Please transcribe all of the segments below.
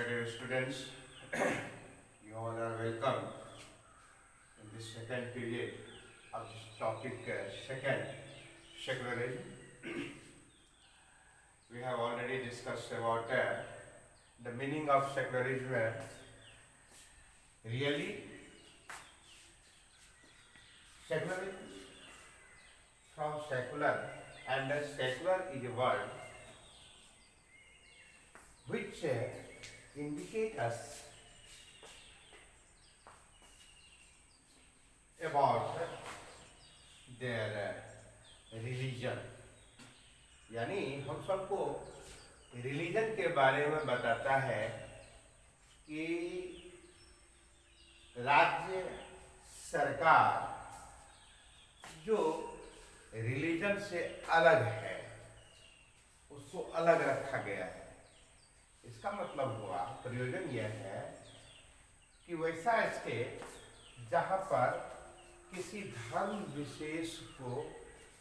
dear students, you all are welcome in this second period of this topic, second secularism. We have already discussed about the meaning of secularism. Really, secularism from secular, and the secular is a word which indicate us about their religion, यानी हम सबको religion के बारे में बताता है कि राज्य सरकार जो रिलीजन से अलग है उसको अलग रखा गया है। इसका मतलब हुआ, प्रयोजन यह है कि वैसा स्टेट जहाँ पर किसी धर्म विशेष को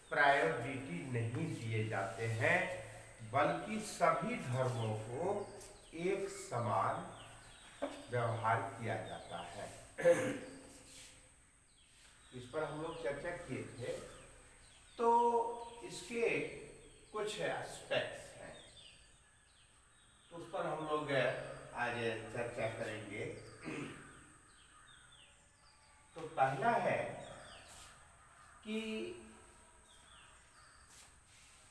प्रायोरिटी नहीं दिए जाते हैं बल्कि सभी धर्मों को एक समान व्यवहार किया जाता है। इस पर हम लोग चर्चा किए थे, तो इसके कुछ एस्पेक्ट्स हैं, तो उस पर हम लोग आज चर्चा करेंगे। तो पहला है कि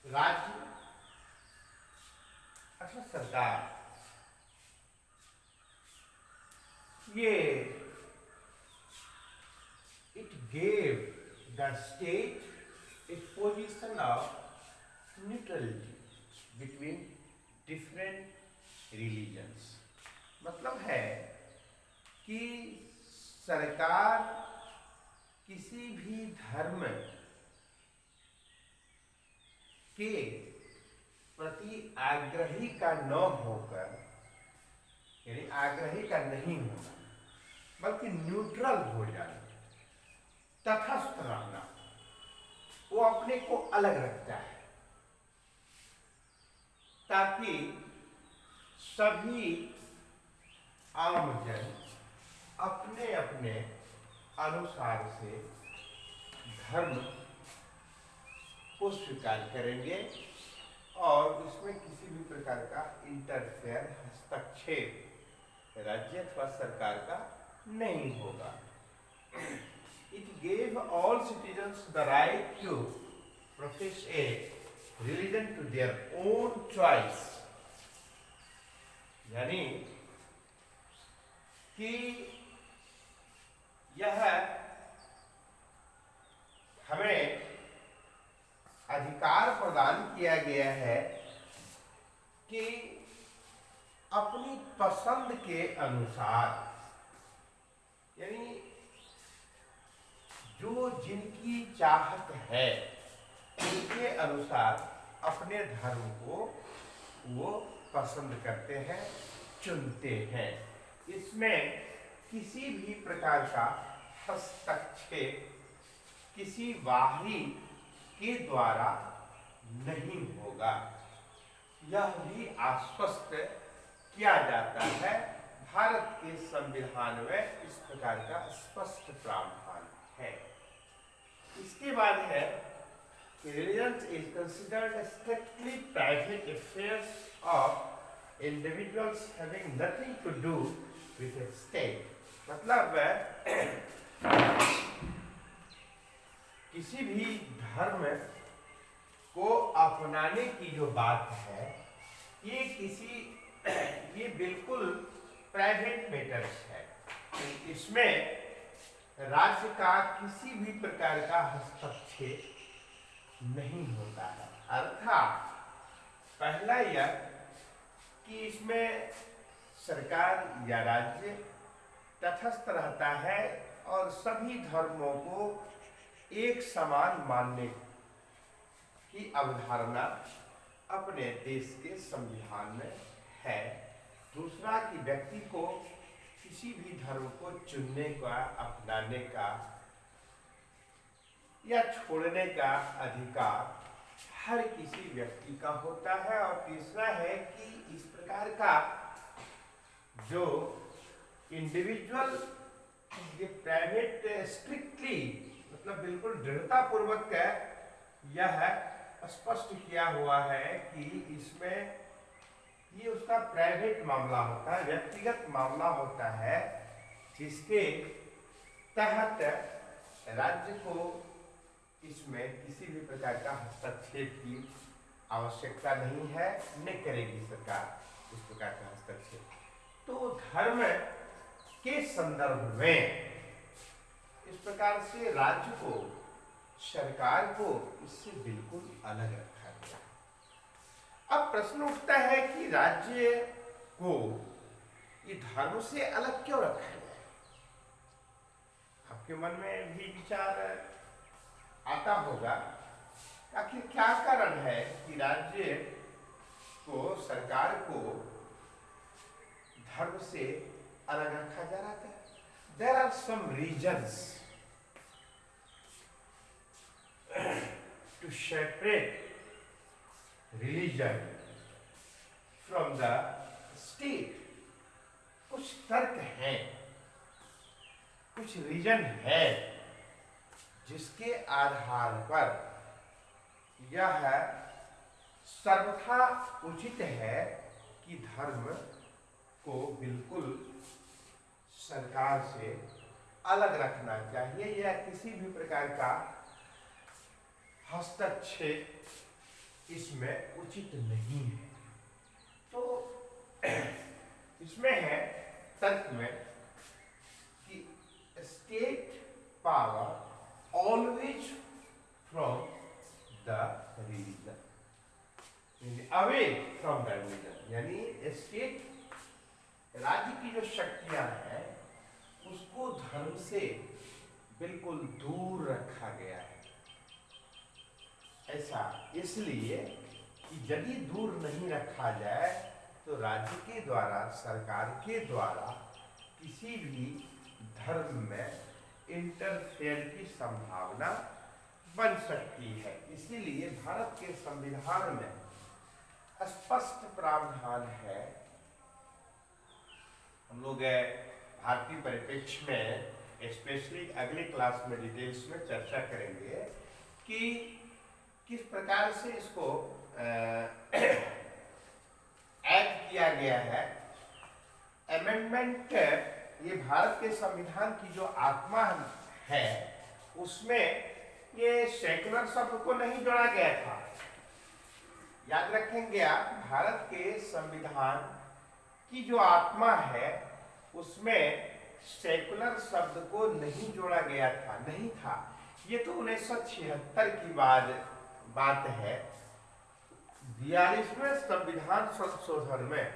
राज्य अथवा सरकार ये it gave the state a position of neutrality between different religions। मतलब है कि सरकार किसी भी धर्म के प्रति आग्रही का न होकर, यानी आग्रही का नहीं होना बल्कि न्यूट्रल हो जाना, तटस्थ रहना, वो अपने को अलग रखता है ताकि सभी आमजन अपने अपने अनुसार से धर्म को स्वीकार करेंगे और उसमें किसी भी प्रकार का इंटरफेयर, हस्तक्षेप राज्य अथवा सरकार का नहीं होगा। It gave all citizens the right to profess a religion to their own choice, यानी कि यह हमें अधिकार प्रदान किया गया है कि अपनी पसंद के अनुसार, यानी जो जिनकी चाहत है उनके अनुसार अपने धर्म को वो पसंद करते हैं, चुनते हैं। इसमें किसी भी प्रकार का हस्तक्षेप किसी बाहरी के द्वारा नहीं होगा। यह भी आश्वस्त किया जाता है। भारत के संविधान में इस प्रकार का स्पष्ट प्रावधान है। इसके बाद है religion is considered strictly private affairs of individuals having nothing to do with the state। मतलब किसी भी धर्म को अपनाने की जो बात है ये बिल्कुल प्राइवेट मैटर्स है। इसमें राज्य का किसी भी प्रकार का हस्तक्षेप नहीं होता है। अर्थात पहला यह कि इसमें सरकार या राज्य तटस्थ रहता है और सभी धर्मों को एक समान मानने की अवधारणा अपने देश के संविधान में है। दूसरा कि व्यक्ति को किसी भी धर्म को चुनने का, अपनाने का या छोड़ने का अधिकार हर किसी व्यक्ति का होता है। और तीसरा है कि इस प्रकार का जो इंडिविजुअल, ये प्राइवेट स्ट्रिक्टली मतलब बिल्कुल दृढ़ता पूर्वक यह स्पष्ट किया हुआ है कि इसमें ये उसका प्राइवेट मामला होता है, व्यक्तिगत मामला होता है, जिसके तहत राज्य को इसमें किसी भी प्रकार का हस्तक्षेप की आवश्यकता नहीं है, न करेगी सरकार इस प्रकार का हस्तक्षेप। तो धर्म के संदर्भ में इस प्रकार से राज्य को, सरकार को इससे बिल्कुल अलग रखा गया। अब प्रश्न उठता है कि राज्य को ये धर्म से अलग क्यों रखा गया? आपके मन में भी विचार आता होगा, आखिर क्या कारण है कि राज्य को, सरकार को धर्म से अलग रखा जा रहा है? There are some reasons to separate religion from the state. कुछ तर्क हैं, कुछ रीजन है जिसके आधार पर यह सर्वथा उचित है कि धर्म को बिल्कुल सरकार से अलग रखना चाहिए या किसी भी प्रकार का हस्तक्षेप इसमें उचित नहीं है। तो इसमें है तर्क में कि state power always from the religion, away from the religion, यानी स्टेट, राज्य की जो शक्तियां हैं उसको धर्म से बिल्कुल दूर रखा गया है। ऐसा इसलिए कि यदि दूर नहीं रखा जाए तो राज्य के द्वारा, सरकार के द्वारा किसी भी धर्म में इंटरफेयर की संभावना बन सकती है। इसीलिए भारत के संविधान में स्पष्ट प्रावधान है। हम लोग भारतीय परिप्रेक्ष्य में स्पेशली अगले क्लास में डिटेल्स में चर्चा करेंगे कि किस प्रकार से इसको ऐड किया गया है। अमेंडमेंट, ये भारत के संविधान की जो आत्मा है उसमें ये सेकुलर शब्द को नहीं जोड़ा गया था। याद रखेंगे आप, भारत के संविधान की जो आत्मा है उसमें सेकुलर शब्द को नहीं जोड़ा गया था, नहीं था। ये तो 1976 की बात है। 42वें संविधान संशोधन में,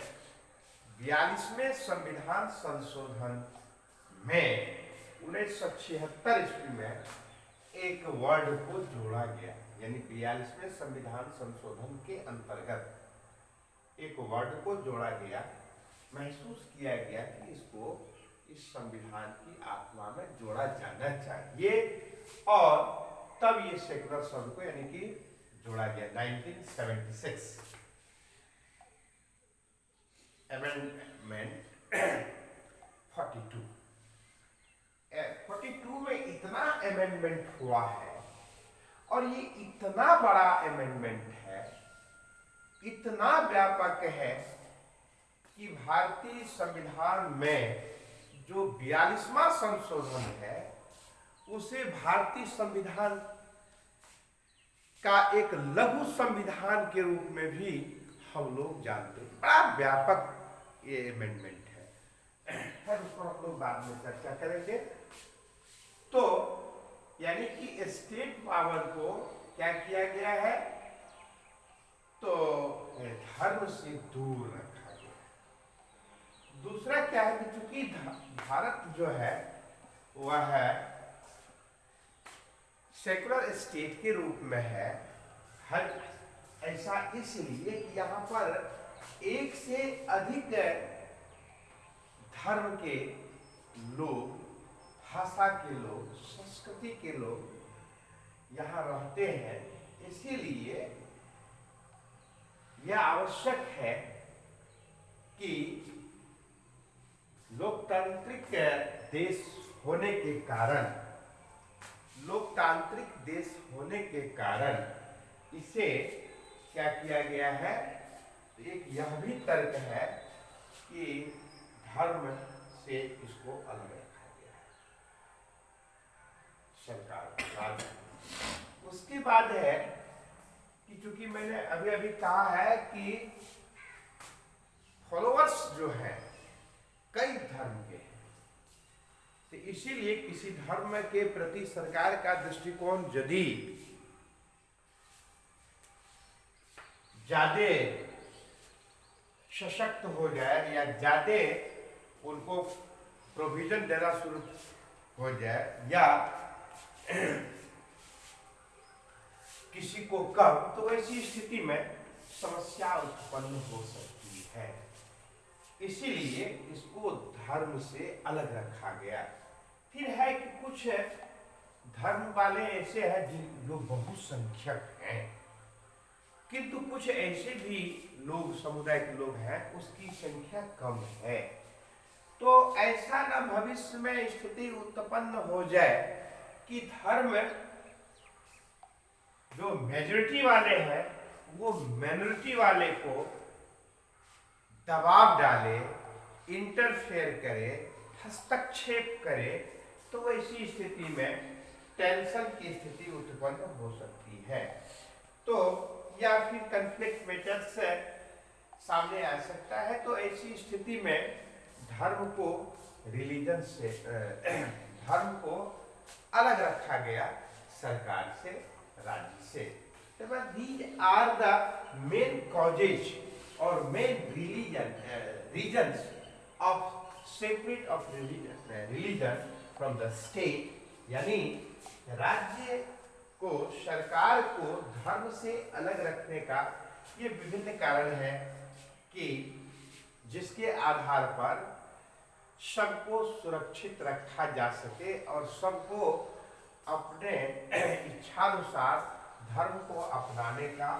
42वें संविधान संशोधन में 1976 ईस्वी में एक वर्ड को जोड़ा गया, यानी 42वें संविधान संशोधन के अंतर्गत एक वर्ड को जोड़ा गया। महसूस किया गया कि इसको इस संविधान की आत्मा में जोड़ा जाना चाहिए और तब ये सेकुलर शब्द को यानी कि जोड़ा गया। 1976 अमेंडमेंट 42 में इतना अमेंडमेंट हुआ है और ये इतना बड़ा अमेंडमेंट है, इतना व्यापक है कि भारतीय संविधान में जो 42वां संशोधन है उसे भारतीय संविधान का एक लघु संविधान के रूप में भी हम लोग जानते हैं। बड़ा व्यापक ये अमेंडमेंट है, फिर उसको हम लोग बाद में चर्चा करेंगे। तो यानी कि स्टेट पावर को क्या किया गया है, तो धर्म से दूर रखा गया। दूसरा क्या है कि चूंकि भारत जो है वह है सेकुलर स्टेट के रूप में है, हर ऐसा इसलिए कि यहाँ पर एक से अधिक धर्म के लोग, भाषा के लोग, संस्कृति के लोग यहाँ रहते हैं। इसीलिए यह आवश्यक है कि देश होने के कारण, लोकतांत्रिक देश होने के कारण इसे क्या किया गया है, एक यह भी तर्क है कि धर्म से इसको अलग रखा गया है सरकार। उसके बाद है कि चूंकि मैंने अभी अभी कहा है कि फॉलोअर्स जो है कई धर्म के हैं, तो इसीलिए किसी धर्म के प्रति सरकार का दृष्टिकोण यदि ज्यादा सशक्त हो जाए या ज्यादा उनको प्रोविजन देना शुरू हो जाए या किसी को कम, तो ऐसी स्थिति में समस्या उत्पन्न हो सकती है। इसीलिए इसको धर्म से अलग रखा गया। फिर है कि कुछ धर्म वाले ऐसे हैं जो बहुसंख्यक हैं, किंतु कुछ ऐसे भी लोग, समुदाय के लोग हैं, उसकी संख्या कम है। तो ऐसा ना भविष्य में स्थिति उत्पन्न हो जाए कि धर्म जो मेजॉरिटी वाले हैं वो माइनॉरिटी वाले को दबाव डाले, इंटरफेयर करे, हस्तक्षेप करे, तो ऐसी स्थिति में टेंशन की स्थिति उत्पन्न हो सकती है। तो या फिर कन्फ्लिक्ट मैटर्स सामने आ सकता है। तो ऐसी स्थिति में धर्म को रिलीजन से धर्म को अलग रखा गया सरकार से, राज्य से। These are the main causes और main reasons of separate of religion from the state. यानी राज्य को, सरकार को धर्म से अलग रखने का ये विभिन्न कारण है कि जिसके आधार पर सबको सुरक्षित रखा जा सके और सबको अपने इच्छानुसार धर्म को अपनाने का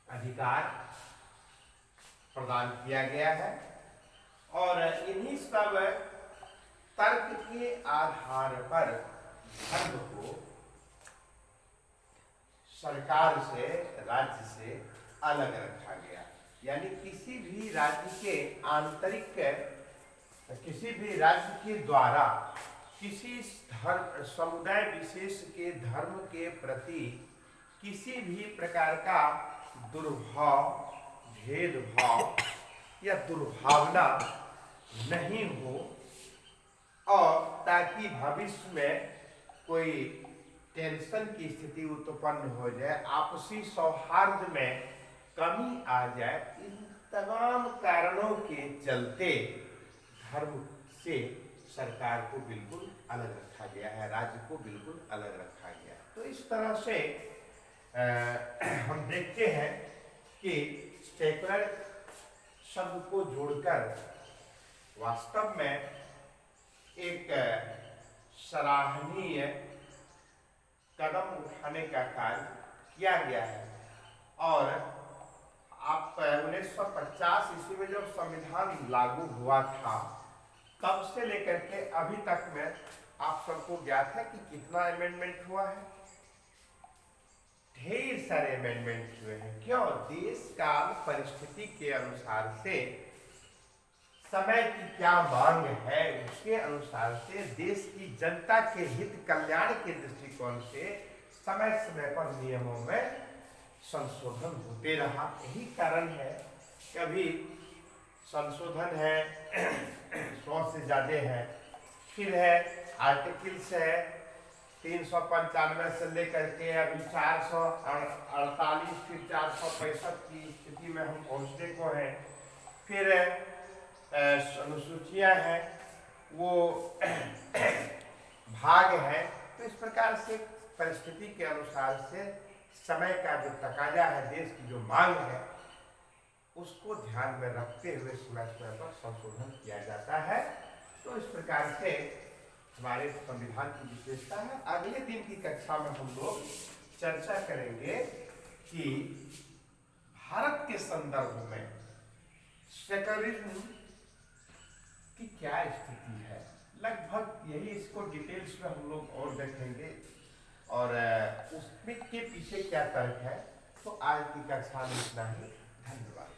अधिकार प्रदान किया गया है। और इन्हीं सब तर्क के आधार पर धर्म को सरकार से, राज्य से अलग रखा गया। यानी किसी भी राज्य के आंतरिक, किसी भी राज्य के द्वारा किसी धर्म समुदाय विशेष के धर्म के प्रति किसी भी प्रकार का दुर्भाव, भेदभाव या दुर्भावना नहीं हो, और ताकि भविष्य में कोई टेंशन की स्थिति उत्पन्न हो जाए, आपसी सौहार्द में कमी आ जाए, इन तमाम कारणों के चलते धर्म से सरकार को बिल्कुल अलग रखा गया है, राज्य को बिल्कुल अलग रखा गया। तो इस तरह से हम देखते हैं कि सेकुलर शब्द को जोड़कर वास्तव में एक सराहनीय कदम उठाने का कार्य किया गया है। और आप 1950 ईस्वी में जब संविधान लागू हुआ था, तब से लेकर के अभी तक में आप सबको ज्ञात है कि कितना अमेंडमेंट हुआ है। ढेर सारे अमेंडमेंट हुए हैं। क्यों? देश काल परिस्थिति के अनुसार से, समय की क्या मांग है उसके अनुसार से, देश की जनता के हित कल्याण के दृष्टिकोण से समय समय पर नियमों में संशोधन होते रहा। यही कारण है कि अभी संशोधन है 100 से ज्यादा है। फिर है आर्टिकल्स है 395 से लेकर के अभी 448, फिर 465 की स्थिति में हम पहुंचने को हैं। फिर अनुसूचियां हैं, वो भाग है। तो इस प्रकार से परिस्थिति के अनुसार से, समय का जो तकाजा है, देश की जो मांग है, उसको ध्यान में रखते हुए समय समय पर संशोधन किया जाता है। तो इस प्रकार से हमारे संविधान की विशेषता है। अगले दिन की कक्षा में हम लोग चर्चा करेंगे कि भारत के संदर्भ में सेक्युलरिज्म कि क्या स्थिति है। लगभग यही इसको डिटेल्स में हम लोग और देखेंगे और उसमें के पीछे क्या तर्क है। तो आज की कक्षा में इतना ही। धन्यवाद।